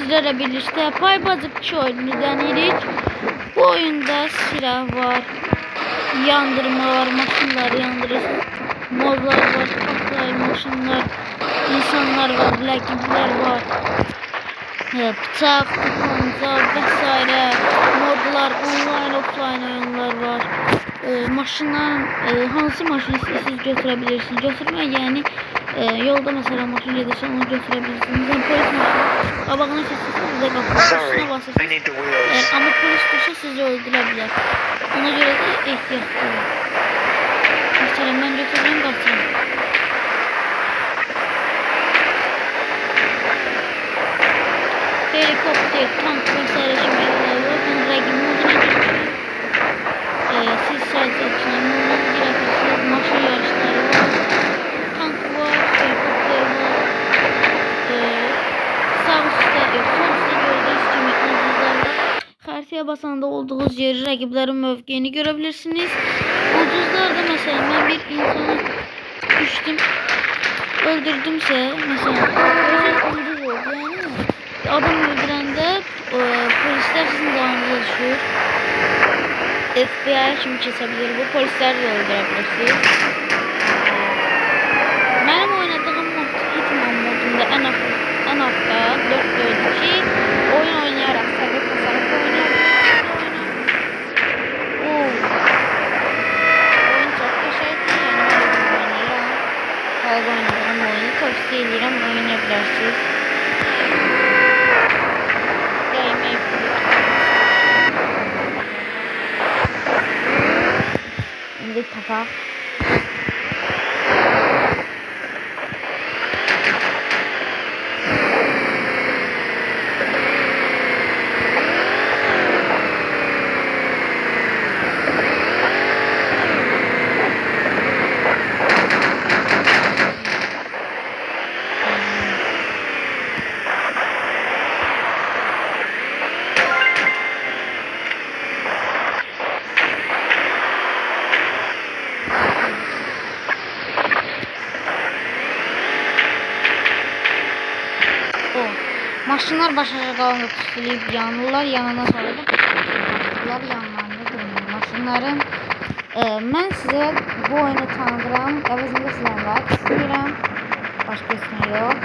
sizlerle birlikte Paybazıkçı oyununu denedik. Bu oyunda silah var, yandırma var, maşınları yandırırsınız, modlar var, patlayıcı maşınlar, insanlar var, lekipler var, bıçak, tabanca vesaire modlar, online offline oyunlar var. Maşınlar, hansı maşını siz götürebilirsiniz, götürmək yani yolda mesela maşın gelirse onu götürebilirsiniz. Yani polis maşını qabağına keçirsiniz, size kapısına basırsınız. Ama polis dursa sizi öldürebilir. Ona göre de ehtiyatlı olun. Mesela ben götürürüm, qaçırım. Helikopter, tank vesaire şeyler var. Ben rəqim moduna geçiyorum. Siz sadece opsiyonuna girebilirsiniz. Maşın yarışları var. Tank var, helikopter var. Sağ üstte, sol üstte gördüğünüz kimi ulduzlar var. Xəritəyə basanda olduğunuz yeri, rəqiblərin mövqeyini görebilirsiniz. Ulduzlarda mesela ben bir insanı düştüm, öldürdümse mesela ulduz oldu yani. Adam öldürəndə polisler sizin dağınıza düşür. FBI'ye kimi keçebilir bu, polisler de öldürebilirsiniz. Benim oynadığım mod Hitman modunda en altta 4-4-2 oyun oynayarak sebep tasarruf oynayabilirsiniz. Oyun çok teşekkür yani ben oynayıram. Fazla oynadığım oyunu tavsiye ederim, oynayabilirsiniz. Şimdi kapak. Maşınlar başa qalanda tutulub yanırlar, yanana sonra da bunlar yanlarında durmuyor. Maşınların mən sizə bu oyunu tanıdıram, əvəzində sizdən like istəyirəm, başqa ismi yox.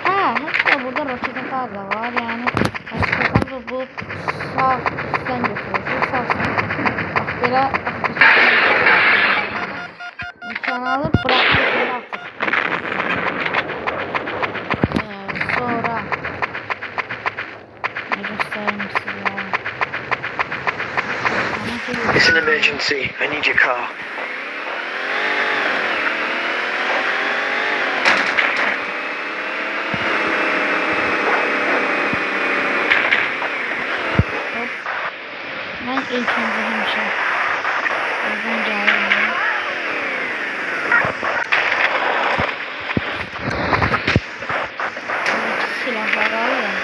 Hətta burada roket atar da var, yəni roket atar da bu sağ üstdən götürürsünüz, sağ üstdən. Bax belə nişan alıb bıraxın artıq. It's an emergency. I need your car. Ben ilk önce hemşire. Oradan geldim. Silahlar alıyorum.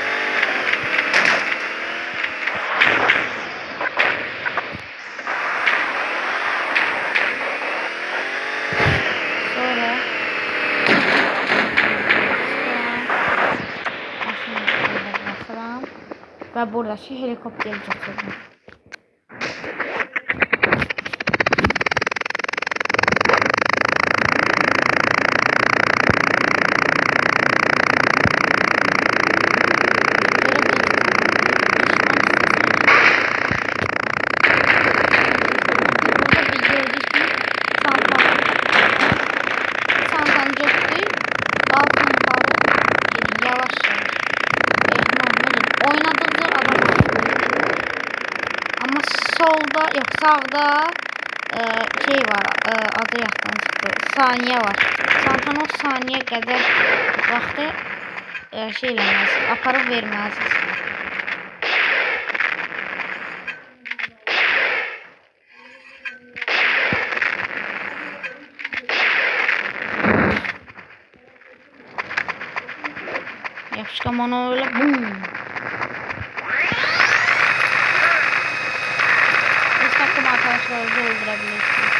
Ve buradaki helikopteri getirdim. Solda yok sağda şey var, adı yaxdan çıxdı, saniye var. Çantanı o saniye qədər vaxtı şey eləməlisiniz, aparıb verməlisiniz. Yapışkan onu öyle boom. Arkadaşlarınızı öldürebilirsiniz.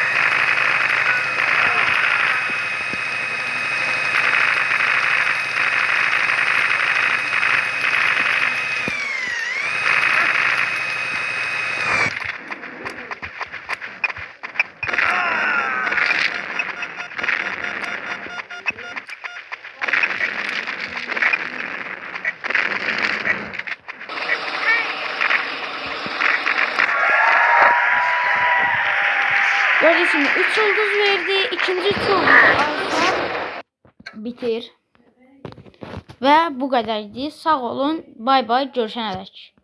Gördüğünüz gibi 3 yıldız verdi. İkinci 3 yıldız alsa bitir. Ve bu kadar idi. Sağ olun. Bay bay. Görüşene dek.